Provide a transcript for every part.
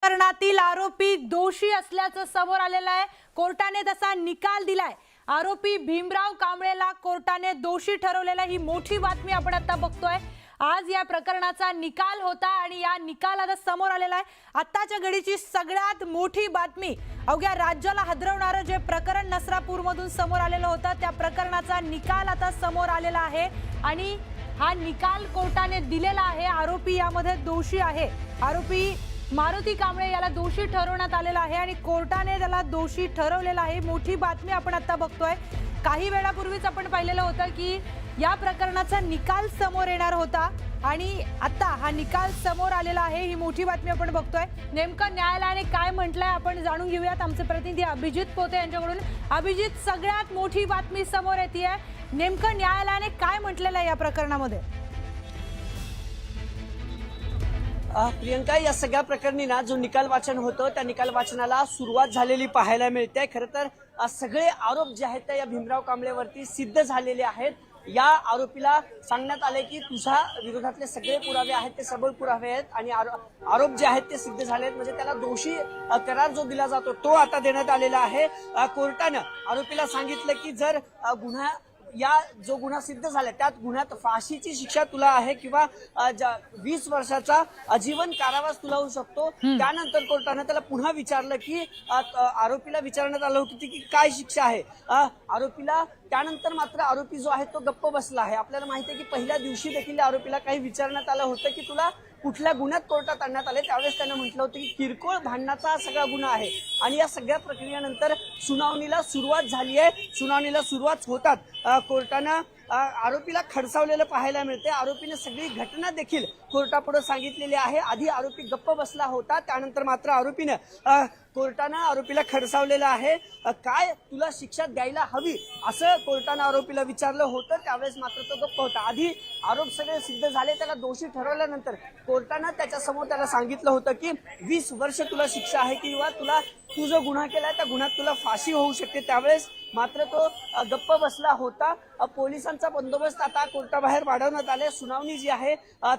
प्रकरणातील आरोपी दोषी असल्याचं समोर आलेलं आहे। कोर्टाने तसा निकाल दिलाय। आरोपी भीमराव कांबळेला कोर्टाने दोषी ठरवलेला ही मोठी बातमी आपण आता बघतोय। आज या प्रकरणाचा निकाल होता आणि या निकालात समोर आलेला आहे आताच्या घडीची सगळ्यात मोठी बातमी। अवघ्या राज्याला हादरवणारं जे प्रकरण नसरापूरमधून समोर आलेलं होतं त्या प्रकरणाचा निकाल आता समोर आलेला आहे आणि हा निकाल कोर्टाने दिलेला आहे। आरोपी यामध्ये दोषी आहे। आरोपी मारुती कांबळे याला दोषी ठरवण्यात आलेला आहे आणि कोर्टाने त्याला दोषी ठरवलेला आहे। मोठी बातमी आपण आता बघतोय। काही वेळापूर्वीच आपण पाहिलेलं होतं की या प्रकरणाचा निकाल समोर येणार होता आणि आता हा निकाल समोर आलेला आहे। ही मोठी बातमी आपण बघतोय। नेमकं न्यायालयाने काय म्हटलंय आपण जाणून घेऊयात। आमचे प्रतिनिधी अभिजित पोते यांच्याकडून। अभिजित, सगळ्यात मोठी बातमी समोर येतेय, नेमकं न्यायालयाने काय म्हटलेलं आहे या प्रकरणामध्ये? प्रियंका, या सगळ्या प्रकरणी ना जो निकाल वाचन होतं त्या निकाल वाचनाला सुरुवात झालेली पाहायला मिळते। खरं तर सगळे आरोप जे आहेत या भीमराव कांबळेवरती सिद्ध झालेले आहेत। या आरोपीला सांगण्यात आले की तुझ्या विरोधातले सगळे पुरावे आहेत ते सबळ पुरावे आहेत आणि आरोप जे आहेत ते सिद्ध झाले आहेत, म्हणजे त्याला दोषी करार जो दिला जातो तो आता देण्यात आलेला आहे। कोर्टानं आरोपीला सांगितलं की जर जो गुन्हा सिद्ध झाला त्यात गुन्ह्यात फाशीची शिक्षा तुला आहे किंवा 20 वर्षाचा आजीवन कारावास तुला होऊ शकतो। त्यानंतर कोर्टाने त्याला पुन्हा विचारलं की आरोपीला विचारण्यात आलं होतं की काय शिक्षा आहे। आरोपीला त्यानंतर मात्र आरोपी जो आहे तो गप्प बसला आहे। आपल्याला माहिती आहे की पहिल्या दिवशी देखील आरोपीला काही विचारण्यात आलं होतं की तुला कुठल्या गुन्ह्यात कोर्टात आणण्यात आले, त्यावेळेस त्यानं म्हटलं होतं की किरकोळ भांडणाचा सगळा गुन्हा आहे। आणि या सगळ्या प्रक्रियेनंतर सुनावणीला सुरुवात झाली आहे। सुनावणीला सुरुवात होतात कोर्टानं आरोपीला खडसावलेलं पाहायला मिळते। आरोपीने सगळी घटना देखील कोर्टापुढे सांगितलेली आहे। आधी आरोपी गप्प बसला होता, त्यानंतर मात्र आरोपीनं कोर्टानं आरोपीला खडसावलेलं आहे। काय तुला शिक्षा द्यायला हवी असं कोर्टानं आरोपीला विचारलं होतं, त्यावेळेस मात्र तो गप्प होता। आधी आरोप सगळे सिद्ध झाले, त्याला दोषी ठरवल्यानंतर कोर्टानं त्याच्यासमोर त्याला सांगितलं होतं की 20 वर्ष तुला शिक्षा आहे किंवा तू जो गुन्हा केलाय त्या गुन्ह्यात तुला फाशी होऊ शकते। त्यावेळेस मात्र तो गप्प बसला होता। पोलिसांचा बंदोबस्त आता कोर्टाबाहेर वाढवण्यात आले। सुनावणी जी आहे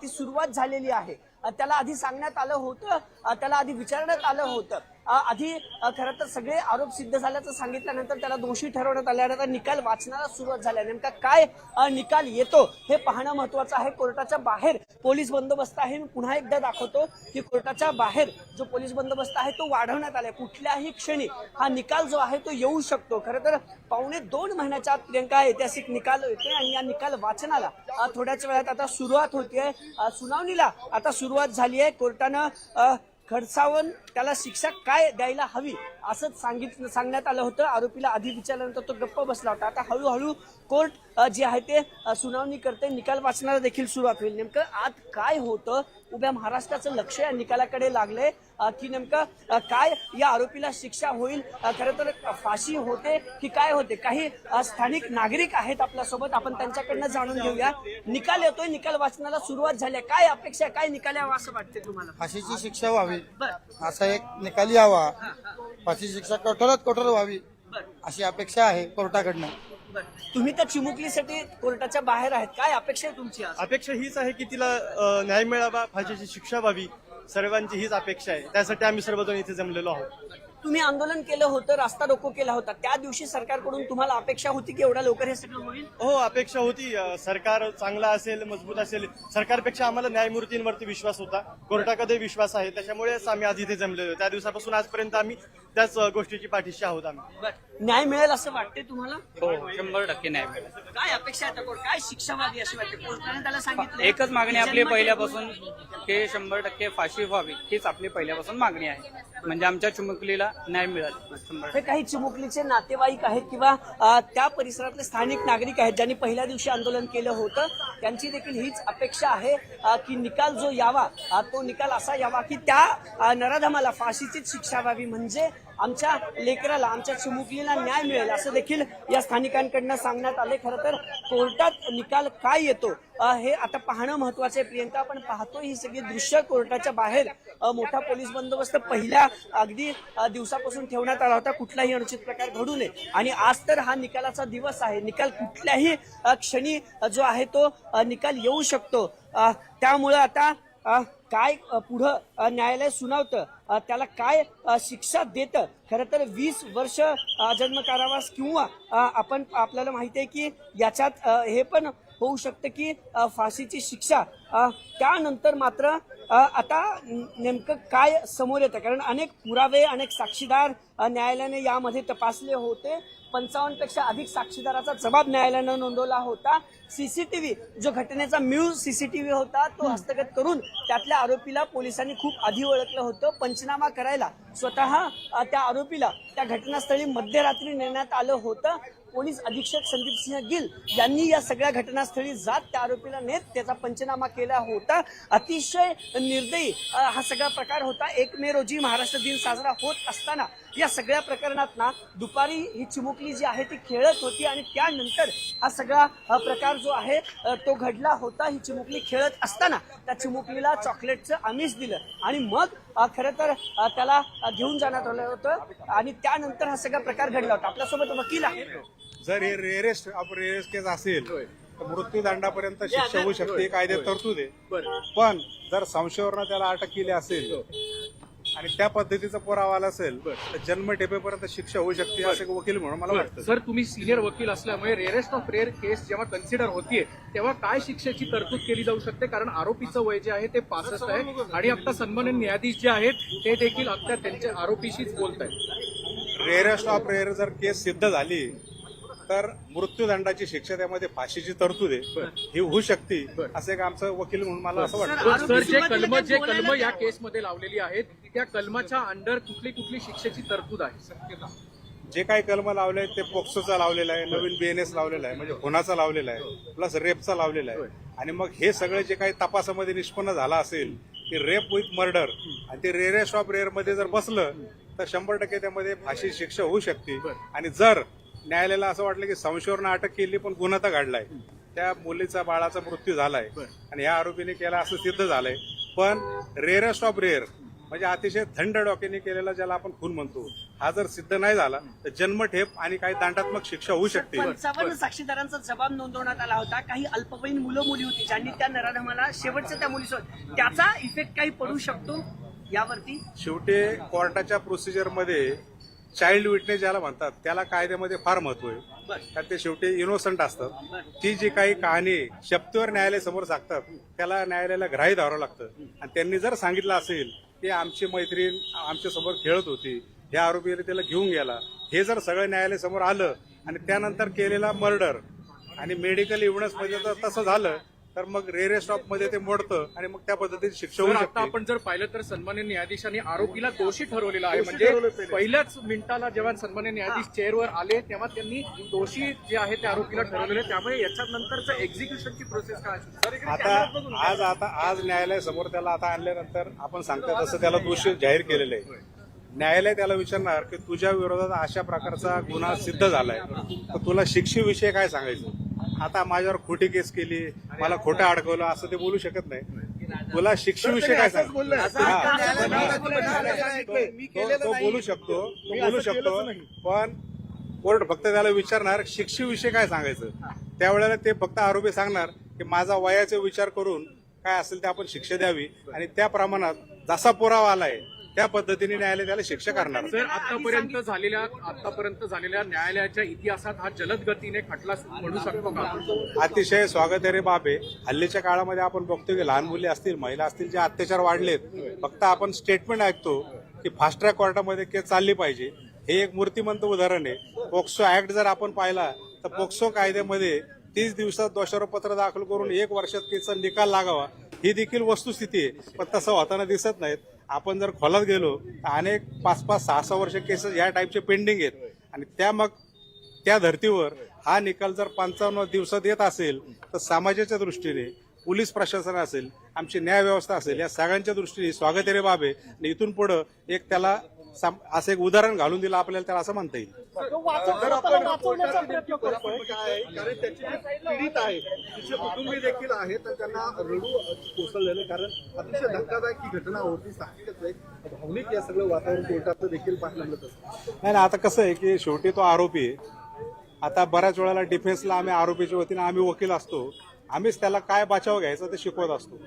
ती सुरुवात झालेली आहे। त्याला आधी सांगण्यात आलं होतं, त्याला आधी विचारण्यात आलं होतं। आधी खरं तर सगळे आरोप सिद्ध झाल्याचं सांगितल्यानंतर त्याला दोषी ठरवण्यात आल्यानंतर निकाल वाचनाला सुरुवात झाल्या। नेमका काय निकाल येतो हे पाहणं महत्वाचं आहे। कोर्टाच्या बाहेर पोलीस बंदोबस्त आहे। मी पुन्हा एकदा दाखवतो की कोर्टाच्या बाहेर जो पोलीस बंदोबस्त आहे तो वाढवण्यात आलाय। कुठल्याही क्षणी हा निकाल जो आहे तो येऊ शकतो। खरं तर 2.25 महिन्याच्या आत प्रियंका ऐतिहासिक निकाल येतोय आणि या निकाल वाचनाला थोड्याच वेळात आता सुरुवात होतीये। सुनावणीला आता सुरुवात झाली आहे। कोर्टानं खडसावून त्याला शिक्षा काय द्यायला हवी असंच सांगण्यात आलं होतं। आरोपीला आधी विचारल्यानंतर तो गप्प बसला होता। आता हळूहळू कोर्ट जे आहे ते सुनावणी करते, निकाल वाचनाला देखील सुरुवात होईल। नेमकं आज काय होतं, उभ्या महाराष्ट्राचं लक्ष या निकालाकडे लागलंय की नेमकं काय या आरोपीला शिक्षा होईल, खरं तर फाशी होते की काय होते। काही स्थानिक नागरिक आहेत आपल्यासोबत, आपण त्यांच्याकडनं जाणून घेऊया। निकाल येतोय, निकाल वाचनाला सुरुवात झाली, काय अपेक्षा, काय निकाल यावा असं वाटते तुम्हाला? फाशीची शिक्षा व्हावी असा एक निकाल यावा। फाशीची शिक्षा कठोरात कठोर व्हावी अशी अपेक्षा आहे कोर्टाकडनं। तुम्ही तर चिमुकलीसाठी कोर्टाच्या बाहेर आहेत, काय अपेक्षा आहे तुमची? अपेक्षा हीच आहे की तिला न्याय मिळावा, फाशीची शिक्षा व्हावी, सर्वांची हीच अपेक्षा आहे। त्यासाठी आम्ही सर्वजण इथे जमलेलो आहोत। तुम्ही आंदोलन केलं होतं, रास्ता रोको केला होता, त्या दिवशी सरकारकडून तुम्हाला अपेक्षा होती की एवढ्या लवकर हे सगळं होईल? हो, अपेक्षा होती। सरकार चांगला असेल, मजबूत असेल। सरकारपेक्षा आम्हाला न्यायमूर्तींवरती विश्वास होता, कोर्टाकडे विश्वास आहे, त्याच्यामुळेच आम्ही आज इथे जमलेलो। त्या दिवसापासून आजपर्यंत आम्ही त्याच गोष्टीची पाठीशी आहोत आम्ही। न्याय मिळेल असं वाटते तुम्हाला? हो, 100% न्याय मिळेल। काय अपेक्षा आहे, काय शिक्षा व्हावी अशी वाटते? कोर्टाने त्याला सांगितलं एकच मागणी आपली पहिल्यापासून की 100% फाशी व्हावी, हीच आपली पहिल्यापासून मागणी आहे। म्हणजे आमच्या चिमुकलीला न्याय मिळेल 100%। हे काही चिमुकलीचे नातेवाईक आहेत किंवा त्या परिसरातले स्थानिक नागरिक आहेत ज्यांनी पहिल्या दिवशी आंदोलन केलं होतं, त्यांची देखील हीच अपेक्षा आहे की निकाल जो यावा तो निकाल असा यावा की त्या नराधमाला फाशीचीच शिक्षा व्हावी, म्हणजे आमच्या लेकराला, आमच्या चिमुकलीला न्याय मिळेल असं देखील या स्थानिकांकडनं सांगण्यात आले। खरं तर कोर्टात निकाल काय येतो हे आता पाहणं महत्वाचं आहे। प्रियंका, आपण पाहतो ही सगळी दृश्य कोर्टाच्या बाहेर मोठा पोलीस बंदोबस्त पहिल्या अगदी दिवसापासून ठेवण्यात आला होता, कुठलाही अनुचित प्रकार घडू नये। आणि आज तर हा निकालाचा दिवस आहे, निकाल कुठल्याही क्षणी जो आहे तो निकाल येऊ शकतो। त्यामुळे आता काय पुढं न्यायालय सुनावतं, त्याला काय शिक्षा देतं. खरं तर 20 वर्ष जन्म कारावास किंवा आपल्याला माहिती आहे की याच्यात हे पण होऊ शकतं की फाशीची शिक्षा. त्यानंतर मात्र आता नेमकं काय समोर येतं, कारण अनेक पुरावे अनेक साक्षीदार न्यायालयाने यामध्ये तपासले होते. 55 पेक्षा अधिक साक्षीदाराचा जबाब न्यायालयानं नोंदवला होता. सीसीटीव्ही जो घटनेचा मूळ सीसीटीव्ही होता तो हस्तगत करून त्यातल्या आरोपीला पोलिसांनी खूप आधी ओळखलं होतं. पंचनामा करायला स्वतः त्या आरोपीला त्या घटनास्थळी मध्यरात्री नेण्यात आलं होतं. पोलीस अधीक्षक संदीप सिंह गिल यांनी या सगळ्या घटनास्थळी जात त्या आरोपीला नेत त्याचा पंचनामा केला होता. अतिशय निर्दयी हा सगळा प्रकार होता. 1 मे रोजी महाराष्ट्र दिन साजरा होत असताना या सगळ्या प्रकरणात ना दुपारी ही चिमुकली जी आहे ती खेळत होती आणि त्यानंतर हा सगळा प्रकार जो आहे तो घडला होता. ही चिमुकली खेळत असताना त्या चिमुकलीला चॉकलेटचं आमिष दिलं आणि मग खरं तर त्याला घेऊन जाण्यात आलं होतं आणि त्यानंतर हा सगळा प्रकार घडला होता. आपल्यासोबत वकील आहे. जर हे रेअरेस्ट केस असेल तर मृत्यूदंडापर्यंत शिक्षा होऊ शकते, कायद्यात तरतूद आहे. पण जर संशयावरनं त्याला अटक केली असेल आणि त्या पद्धतीचा पुरावा आला असेल तर जन्मठेपेपर्यंत शिक्षा होऊ शकते असं वकील म्हणून मला वाटतं. सर, तुम्ही सिनियर वकील असल्यामुळे रेअरेस्ट ऑफ रेअर केस जेव्हा कन्सिडर होतीये तेव्हा काय शिक्षेची तरतूद केली जाऊ शकते, कारण आरोपीचं वय जे आहे ते 65 आहे आणि आता सन्माननीय न्यायाधीश जे आहेत ते देखील आता त्यांच्या आरोपीशीच बोलत आहेत. रेअरेस्ट ऑफ रेअर जर केस सिद्ध झाली तर मृत्यूदंडाची शिक्षा त्यामध्ये फाशीची तरतूद आहे ही होऊ शकते असं एक आमचं वकील म्हणून मला असं वाटतं. सर, जे कलम या केसमध्ये लावलेली आहेत त्या कलमाच्या अंडर कुठली शिक्षेची तरतूद आहे? जे काही कलम लावले आहेत ते पोक्सोचा लावलेला आहे, नवीन बीएनएस लावलेला आहे, म्हणजे खुनाचा लावलेला आहे, प्लस रेपचा लावलेला आहे. आणि मग हे सगळं जे काही तपासामध्ये निष्पन्न झालं असेल की रेप विथ मर्डर आणि ते रेअरेस्ट ऑफ रेअर मध्ये जर बसलं तर 100% त्यामध्ये फाशी शिक्षा होऊ शकते. आणि जर न्यायालयाला असं वाटलं की संशयावरनं अटक केली पण गुन्हा तर घडलाय, त्या मुलीचा बाळाचा मृत्यू झालाय आणि ह्या आरोपीने केला असं सिद्ध झालंय, पण रेअरेस्ट ऑफ रेअर म्हणजे अतिशय थंड डोक्याने केलेला ज्याला आपण खून म्हणतो हा जर सिद्ध नाही झाला तर जन्मठेप आणि काही दंडात्मक शिक्षा होऊ शकते. 55 साक्षीदारांचा जबाब नोंदवण्यात आला होता. काही अल्पवयीन मुलं मुली होती ज्यांनी त्या नराधमाला शेवटच्या त्या मुलीसोबत त्याचा इफेक्ट काही पडू शकतो यावरती. शेवटी कोर्टाच्या प्रोसिजरमध्ये चाइल्ड विटनेस ज्याला म्हणतात त्याला कायद्यामध्ये फार महत्व आहे, कारण ते शेवटी इनोसंट असतात. ती जी काही कहाणी शब्दावर न्यायालय समोर सांगतात त्याला न्यायालयाला ग्राह्य धरावं लागतं. आणि त्यांनी जर सांगितलं असेल की आमची मैत्रीण आमच्या समोर खेळत होती, ह्या आरोपीने त्याला घेऊन गेला, हे जर सगळं न्यायालय समोर आलं आणि त्यानंतर केलेला मर्डर आणि मेडिकल एव्हिडन्स मध्ये जर तसं झालं तर मग रेअरेस्ट ऑफ मध्ये ते मोडतं आणि मग त्या पद्धतीची शिक्षा होऊ आता शकते. आपण जर पाहिलं तर सन्मान्य न्यायाधीशांनी आरोपीला दोषी ठरवलेला आहे. म्हणजे पहिल्याच मिनिटाला जेव्हा सन्मान्य न्यायाधीश चेअरवर आले तेव्हा त्यांनी दोषी जे आहे त्या आरोपीला ठरवलेले. त्यामुळे याच्यानंतरचं एक्झिक्युशनची प्रोसेस काय असते? आज न्यायालय समोर त्याला आता आणल्यानंतर आपण सांगता तसं त्याला दोषी जाहीर केलेलं आहे. न्यायालय त्याला विचारणार की तुझ्या विरोधात अशा प्रकारचा गुन्हा सिद्ध झालाय तर तुला शिक्षेविषयी काय सांगायचं. आता माझ्यावर खोटी केस केली, मला खोटं अडकवलं असं ते बोलू शकत नाही. तुला शिक्षेविषयी काय सांग, तो बोलू शकतो पण कोर्ट फक्त त्याला विचारणार शिक्षेविषयी काय सांगायचं. त्यावेळेला ते फक्त आरोपी सांगणार की माझा वयाचा विचार करून काय असेल ते आपण शिक्षा द्यावी आणि त्या प्रमाणात जसा पुरावा आलाय त्या पद्धतीने न्यायालय त्याला शिक्षा करणार. सर, आतापर्यंत झालेल्या न्यायालयाच्या इतिहासात हा जलद गतीने खटला म्हणू शकतो का? अतिशय स्वागतार्ह बाब आहे. हल्लीच्या काळामध्ये आपण बघतो की लहान मुली असतील, महिला असतील, जे अत्याचार वाढलेत, फक्त आपण स्टेटमेंट ऐकतो की फास्ट ट्रॅक कोर्टामध्ये केस चालली पाहिजे. हे एक मूर्तिमंत उदाहरण आहे. पोक्सो ऍक्ट जर आपण पाहिला तर पोक्सो कायद्यामध्ये 30 दिवसात दोषारोपपत्र दाखल करून 1 वर्षात केसचा निकाल लागावा ही देखील वस्तुस्थिती आहे, पण तसं होताना दिसत नाहीत. आपण जर खोलात गेलो तर अनेक 5-5, 6-6 वर्ष केसेस या टाईपचे पेंडिंग आहेत आणि त्या धर्तीवर हा निकाल जर 55 दिवसात येत असेल तर समाजाच्या दृष्टीने, पोलीस प्रशासन असेल, आमची न्याय व्यवस्था असेल, या सगळ्यांच्या दृष्टीने स्वागतार्ह बाब आहे. आणि इथून पुढे एक त्याला असं एक उदाहरण घालून दिलं आपल्याला त्याला असं म्हणता येईल. कारण त्याची पीडित आहे, तिचे कुटुंबी देखील आहे तर त्यांना रडू कोसळलेलं, कारण अतिशय धक्कादायक ही घटना होती. साहजिकच आहे, भावनिक या सगळं वातावरण कोर्टाचं देखील पाठवलं तसं नाही. आता कसं आहे की शेवटी तो आरोपी आहे. आता बऱ्याच वेळेला डिफेन्सला आम्ही आरोपीच्या वतीने आम्ही वकील असतो, आम्हीच त्याला काय बचाव घ्यायचा ते शिकवत असतो.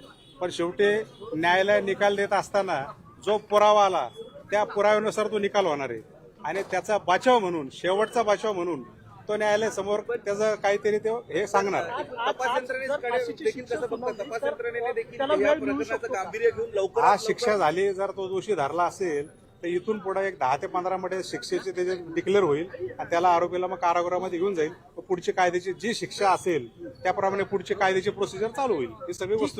पण शेवटी न्यायालय निकाल देत असताना जो पुरावा आला त्या पुराव्यानुसार तो निकाल होणार आहे आणि त्याचा बचाव म्हणून, शेवटचा बचाव म्हणून तो न्यायालय समोर त्याचं काहीतरी ते हे सांगणार आहे. तपास यंत्रणेकडे देखील कसं बघतात? तपास यंत्रणेने देखील या प्रकरणाचं गांभीर्य घेऊन लवकर आज शिक्षा झाली, जर तो दोषी धरला असेल तर इथून पुढे एक 10 ते 15 मध्ये शिक्षेचे त्याचे डिक्लेअर होईल आणि त्याला आरोपीला मग कारागृहामध्ये घेऊन जाईल. पुढची कायद्याची जी शिक्षा असेल त्याप्रमाणे पुढची कायद्याची प्रोसिजर चालू होईल. ही सगळी वस्तू